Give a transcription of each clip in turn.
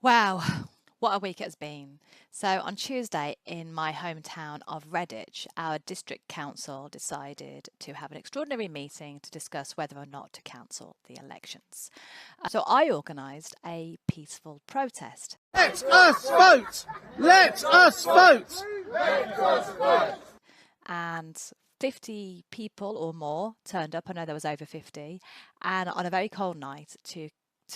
Wow, what a week it has been. So, on Tuesday, in my hometown of Redditch, our district council decided to have an extraordinary meeting to discuss whether or not to cancel the elections. So, I organised a peaceful protest. Let us vote! Let us vote! And 50 people or more turned up. I know there was over 50, and on a very cold night to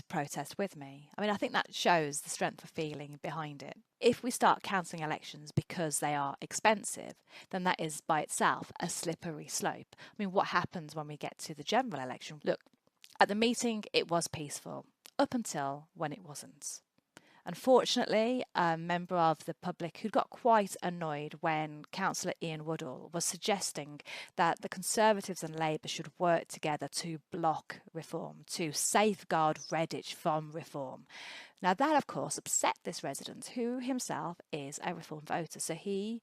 protest with me. I mean, I think that shows the strength of feeling behind it. If we start cancelling elections because they are expensive, then that is by itself a slippery slope. I mean, what happens when we get to the general election? Look, at the meeting, it was peaceful up until when it wasn't. Unfortunately, a member of the public who got quite annoyed when Councillor Ian Woodall was suggesting that the Conservatives and Labour should work together to block reform, to safeguard Redditch from reform. Now, that, of course, upset this resident, who himself is a reform voter. So he,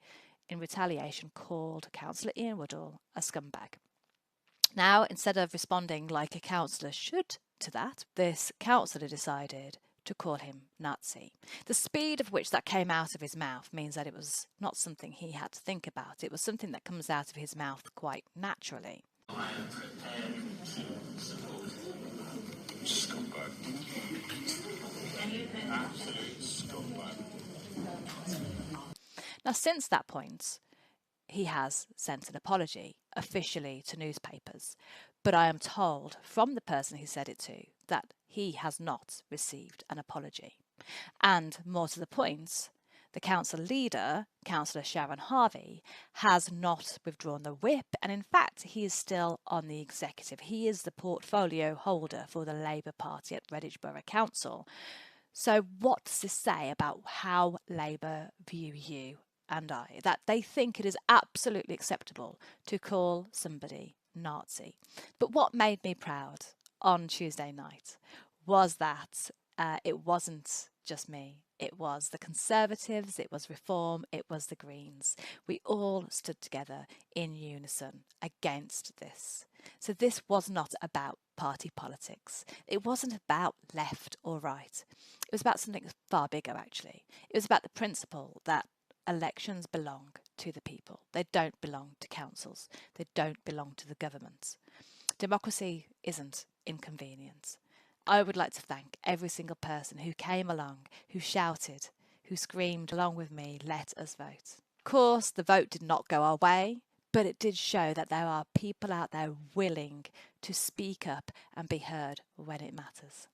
in retaliation, called Councillor Ian Woodall a scumbag. Now, instead of responding like a councillor should to that, this councillor decided to call him Nazi. The speed of which that came out of his mouth means that it was not something he had to think about. It was something that comes out of his mouth quite naturally. I am prepared to support scumbag. Absolute scumbag. Now, since that point, he has sent an apology officially to newspapers, but I am told from the person he said it to that he has not received an apology. And more to the point, the council leader, Councillor Sharon Harvey, has not withdrawn the whip, and in fact he is still on the executive. He is the portfolio holder for the Labour Party at Redditch Borough Council. So what does this say about how Labour view you and I? That they think it is absolutely acceptable to call somebody Nazi. But what made me proud on Tuesday night was that it wasn't just me. It was the Conservatives, it was Reform, it was the Greens. We all stood together in unison against this. So this was not about party politics. It wasn't about left or right. It was about something far bigger, actually. It was about the principle that elections belong to the people. They don't belong to councils. They don't belong to the government. Democracy isn't inconvenience. I would like to thank every single person who came along, who shouted, who screamed along with me, let us vote. Of course, the vote did not go our way, but it did show that there are people out there willing to speak up and be heard when it matters.